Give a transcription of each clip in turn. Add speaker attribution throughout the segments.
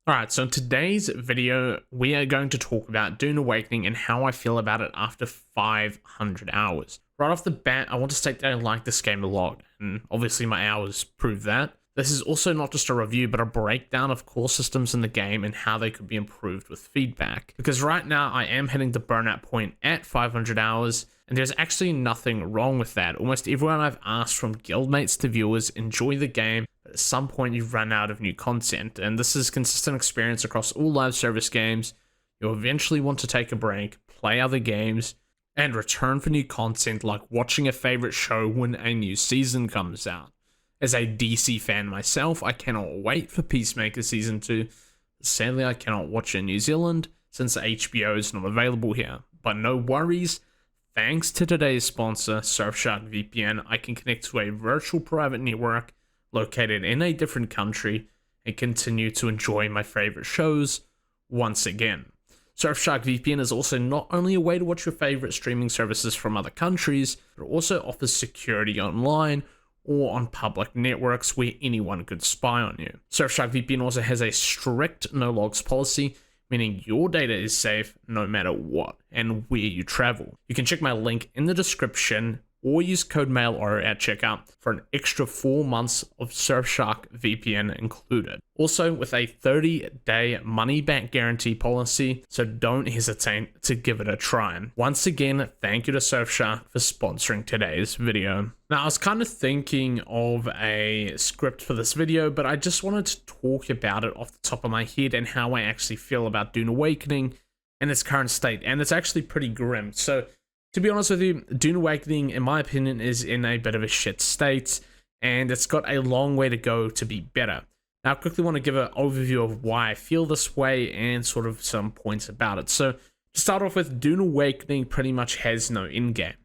Speaker 1: Alright, so in today's video, we are going to talk about Dune Awakening and how I feel about it after 500 hours. Right off the bat, I want to state that I like this game a lot, and obviously my hours prove that. This is also not just a review, but a breakdown of core systems in the game and how they could be improved with feedback. Because right now, I am hitting the burnout point at 500 hours, and there's actually nothing wrong with that. Almost everyone I've asked, from guildmates to viewers, enjoy the game, but at some point you run out of new content, and this is consistent experience across all live service games. You'll eventually want to take a break, play other games, and return for new content, like watching a favorite show when a new season comes out. As a DC fan myself, I cannot wait for Peacemaker Season 2. Sadly, I cannot watch it in New Zealand since HBO is not available here. But no worries, thanks to today's sponsor, Surfshark VPN, I can connect to a virtual private network located in a different country and continue to enjoy my favorite shows once again. Surfshark VPN is also not only a way to watch your favorite streaming services from other countries, but also offers security online or on public networks where anyone could spy on you. Surfshark VPN also has a strict no logs policy, meaning your data is safe no matter what and where you travel. You can check my link in the description or use code MAILORO at checkout for an extra 4 months of Surfshark VPN included. Also with a 30-day money-back guarantee policy, so don't hesitate to give it a try. Once again, thank you to Surfshark for sponsoring today's video. Now, I was kind of thinking of a script for this video, but I just wanted to talk about it off the top of my head and how I actually feel about Dune Awakening in its current state, and it's actually pretty grim. So, to be honest with you, Dune Awakening, in my opinion, is in a bit of a shit state, and it's got a long way to go to be better. Now, I quickly want to give an overview of why I feel this way and sort of some points about it. So, to start off with, Dune Awakening pretty much has no in-game.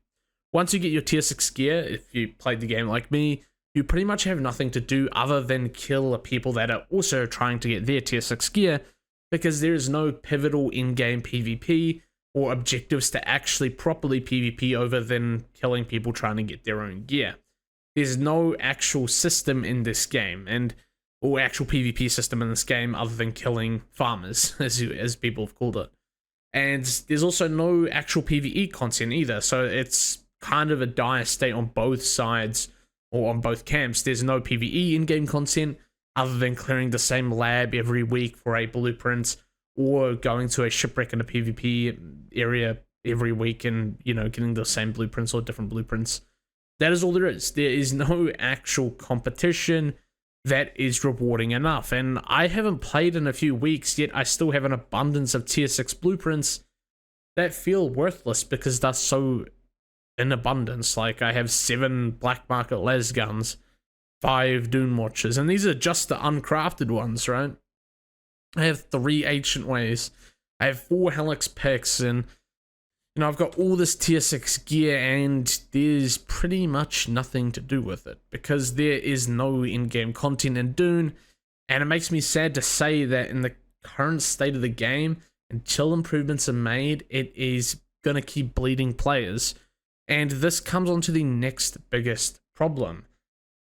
Speaker 1: Once you get your tier 6 gear, if you played the game like me, you pretty much have nothing to do other than kill people that are also trying to get their tier 6 gear, because there is no pivotal in-game PvP or objectives to actually properly PvP over than killing people trying to get their own gear. There's no actual system in this game, or actual PvP system in this game other than killing farmers, as people have called it. And there's also no actual PvE content either, so it's kind of a dire state on both sides, or on both camps. There's no PvE in-game content other than clearing the same lab every week for a blueprint, or going to a shipwreck in a PvP area every week and, you know, getting the same blueprints or different blueprints. That is all there is. There is no actual competition that is rewarding enough. And I haven't played in a few weeks, yet I still have an abundance of tier 6 blueprints that feel worthless because they're so in abundance. Like, I have 7 black market las guns, 5 Dune watches, and these are just the uncrafted ones, right? I have 3 Ancient Ways, I have 4 Helix picks, and, you know, I've got all this tier 6 gear, and there's pretty much nothing to do with it, because there is no in-game content in Dune, and it makes me sad to say that in the current state of the game, until improvements are made, it is gonna keep bleeding players. And this comes on to the next biggest problem.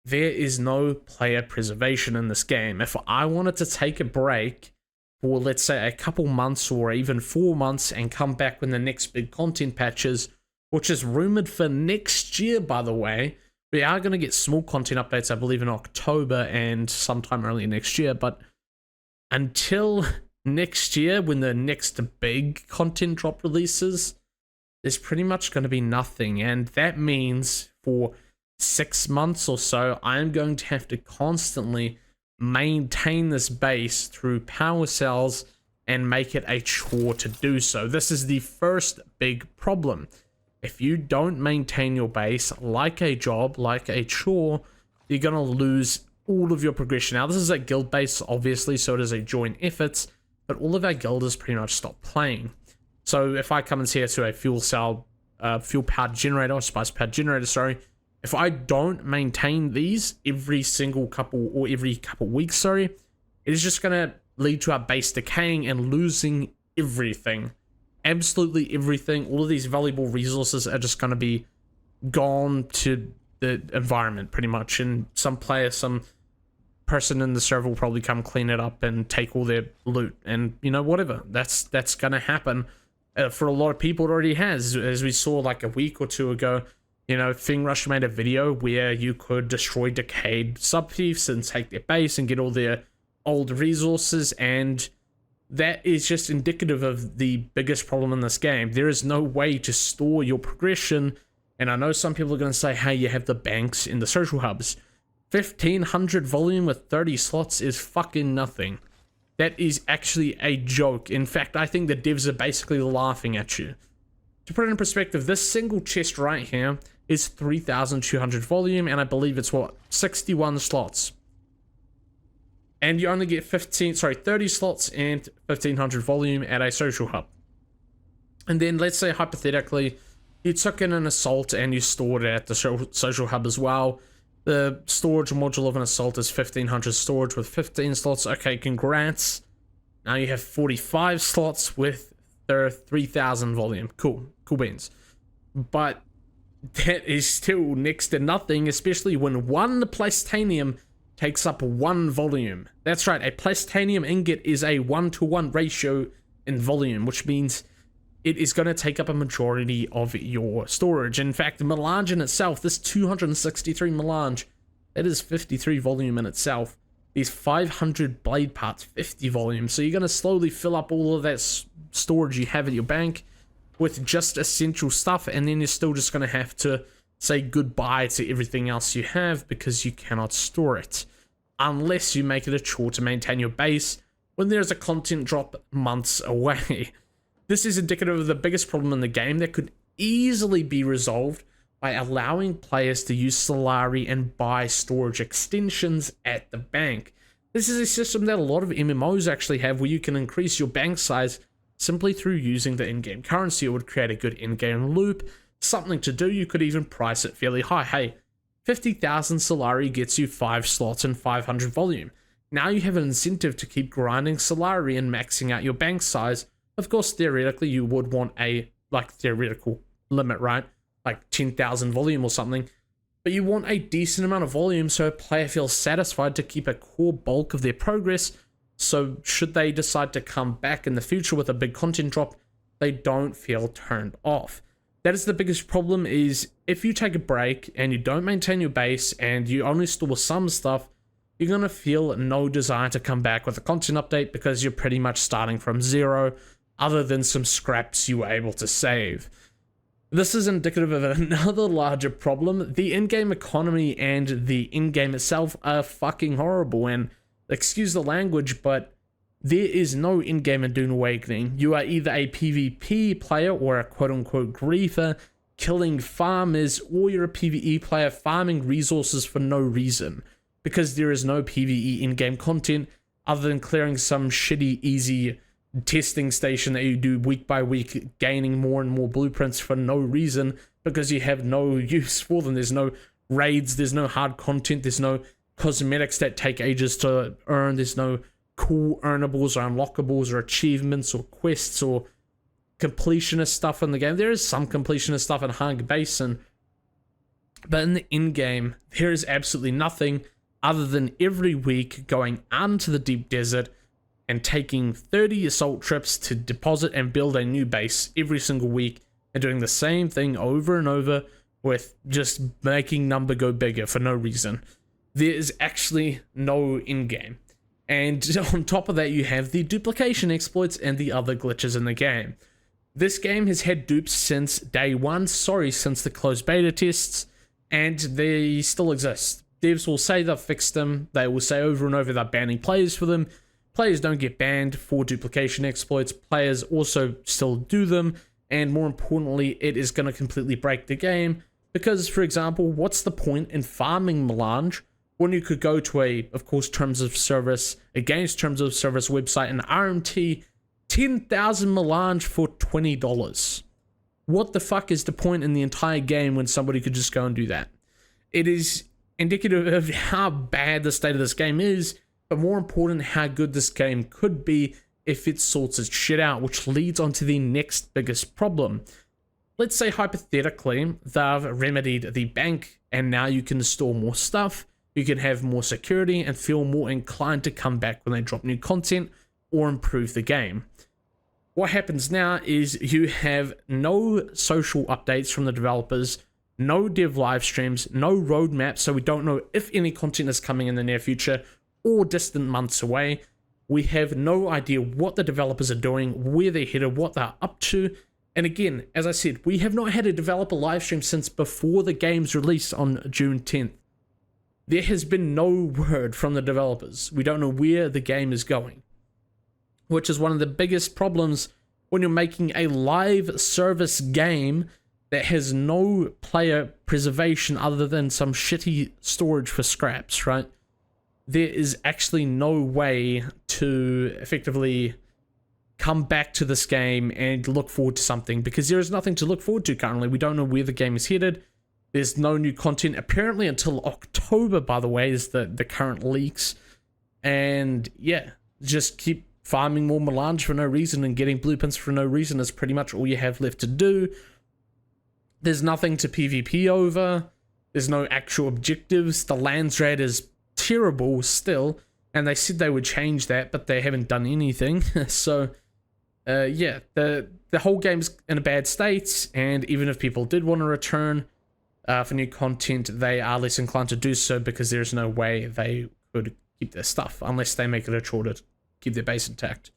Speaker 1: There is no player preservation in this game. If I wanted to take a break for, let's say, a couple months or even 4 months and come back when the next big content patches, which is rumored for next year, by the way. We are going to get small content updates, I believe, in October and sometime early next year, but until next year, when the next big content drop releases, there's pretty much going to be nothing, and that means for 6 months or so, I'm going to have to constantly maintain this base through power cells and make it a chore to do so. This is the first big problem. If you don't maintain your base like a job, like a chore, you're going to lose all of your progression. Now, this is a guild base, obviously, so it is a joint effort, but all of our guilders pretty much stop playing. So if I come in here to a fuel powered generator, or spice powered generator, sorry, if I don't maintain these every couple weeks, it is just going to lead to our base decaying and losing everything. Absolutely everything. All of these valuable resources are just going to be gone to the environment, pretty much. And some players, some person in the server will probably come clean it up and take all their loot, and you know, whatever. That's gonna happen. For a lot of people, it already has, as we saw like a week or two ago. You know, ThingRush made a video where you could destroy decayed subthieves and take their base and get all their old resources, and that is just indicative of the biggest problem in this game. There is no way to store your progression, and I know some people are going to say, hey, you have the banks in the social hubs. 1500 volume with 30 slots is fucking nothing. That is actually a joke. In fact, I think the devs are basically laughing at you. To put it in perspective, this single chest right here is 3200 volume, and I believe it's what, 61 slots. And you only get 30 slots and 1500 volume at a social hub. And then let's say hypothetically you took in an assault and you stored it at the social hub as well. The storage module of an assault is 1500 storage with 15 slots. Okay, congrats. Now you have 45 slots with their 3000 volume. Cool beans. But that is still next to nothing, especially when one Plastanium takes up 1 volume. That's right, a Plastanium ingot is a 1-to-1 ratio in volume, which means it is going to take up a majority of your storage. In fact, the melange in itself, this 263 melange, that is 53 volume in itself. These 500 blade parts, 50 volume. So you're going to slowly fill up all of that storage you have at your bank with just essential stuff, and then you're still just going to have to say goodbye to everything else you have because you cannot store it. Unless you make it a chore to maintain your base when there's a content drop months away. This is indicative of the biggest problem in the game that could easily be resolved by allowing players to use Solari and buy storage extensions at the bank. This is a system that a lot of MMOs actually have, where you can increase your bank size simply through using the in-game currency. It would create a good in-game loop, something to do. You could even price it fairly high. Hey, 50,000 Solari gets you 5 slots and 500 volume. Now you have an incentive to keep grinding Solari and maxing out your bank size. Of course, theoretically, you would want a, theoretical limit, right? Like 10,000 volume or something. But you want a decent amount of volume so a player feels satisfied to keep a core bulk of their progress. So should they decide to come back in the future with a big content drop, they don't feel turned off. That is the biggest problem, is if you take a break and you don't maintain your base and you only store some stuff, you're going to feel no desire to come back with a content update because you're pretty much starting from zero, other than some scraps you were able to save. This is indicative of another larger problem. The in-game economy and the in-game itself are fucking horrible, and excuse the language, but there is no in-game in Dune Awakening. You are either a PvP player or a quote-unquote griefer, killing farmers, or you're a PvE player farming resources for no reason, because there is no PvE in-game content other than clearing some shitty, easy testing station that you do week by week, gaining more and more blueprints for no reason, because you have no use for them. There's no raids, there's no hard content, there's no cosmetics that take ages to earn, there's no cool earnables or unlockables or achievements or quests or completionist stuff in the game. There is some completionist stuff in Hung Basin, but in the in-game, there is absolutely nothing other than every week going out into the deep desert and taking 30 assault trips to deposit and build a new base every single week, and doing the same thing over and over with just making number go bigger for no reason. There is actually no in-game. And on top of that, you have the duplication exploits and the other glitches in the game. This game has had dupes since day one, since the closed beta tests, and they still exist. Devs will say they've fixed them, they will say over and over they're banning players for them. Players don't get banned for duplication exploits, players also still do them, and more importantly, it is going to completely break the game, because, for example, what's the point in farming melange when you could go to of course, terms of service, against terms of service website and RMT 10,000 melange for $20? What the fuck is the point in the entire game when somebody could just go and do that? It is indicative of how bad the state of this game is, but more important, how good this game could be if it sorts its shit out, which leads on to the next biggest problem. Let's say hypothetically they've remedied the bank and now you can store more stuff, you can have more security and feel more inclined to come back when they drop new content or improve the game. What happens now is you have no social updates from the developers, no dev live streams, no roadmap, so we don't know if any content is coming in the near future or distant months away. We have no idea what the developers are doing, where they're headed, what they're up to. And again, as I said, we have not had a developer live stream since before the game's release on June 10th. There has been no word from the developers. We don't know where the game is going, which is one of the biggest problems when you're making a live service game that has no player preservation other than some shitty storage for scraps, right? There is actually no way to effectively come back to this game and look forward to something, because there is nothing to look forward to currently. We don't know where the game is headed. There's no new content apparently until October, by the way, is the current leaks. And yeah, just keep farming more melange for no reason and getting blueprints for no reason is pretty much all you have left to do. There's nothing to PvP over. There's no actual objectives. The lands rate is terrible still, and they said they would change that, but they haven't done anything. So yeah, the whole game's in a bad state, and even if people did want to return for new content, they are less inclined to do so because there's no way they could keep their stuff unless they make it a chore to keep their base intact.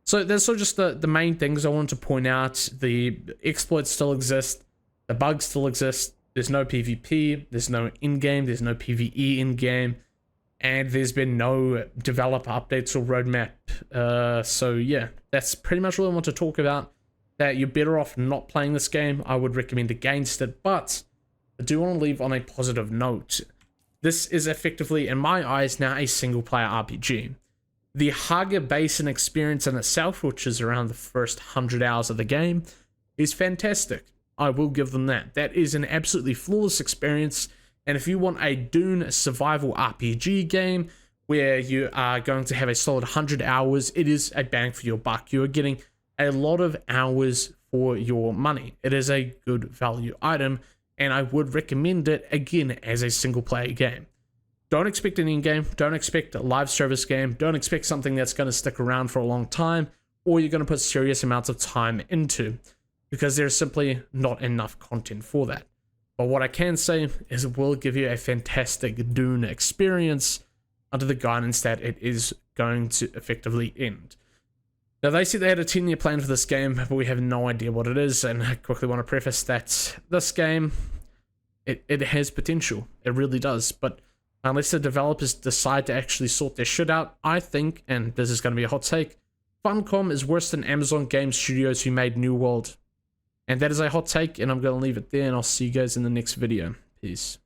Speaker 1: So that's sort of just the main things I wanted to point out. The exploits still exist, the bugs still exist, there's no PvP, there's no in-game, there's no PvE in-game, and there's been no developer updates or roadmap. So yeah, that's pretty much all I want to talk about. That you're better off not playing this game. I would recommend against it, but I do want to leave on a positive note. This is effectively, in my eyes, now a single-player RPG. The Haga Basin experience in itself, which is around the first 100 hours of the game, is fantastic. I will give them that. That is an absolutely flawless experience, and if you want a Dune survival RPG game where you are going to have a solid 100 hours, it is a bang for your buck. You are getting a lot of hours for your money. It is a good value item, and I would recommend it, again, as a single-player game. Don't expect an in-game, don't expect a live service game, don't expect something that's going to stick around for a long time, or you're going to put serious amounts of time into, because there's simply not enough content for that. But what I can say is it will give you a fantastic Dune experience under the guidance that it is going to effectively end. Now, they said they had a 10-year plan for this game, but we have no idea what it is, and I quickly want to preface that this game, it has potential. It really does, but unless the developers decide to actually sort their shit out, I think, and this is going to be a hot take, Funcom is worse than Amazon Game Studios who made New World. And that is a hot take, and I'm going to leave it there, and I'll see you guys in the next video. Peace.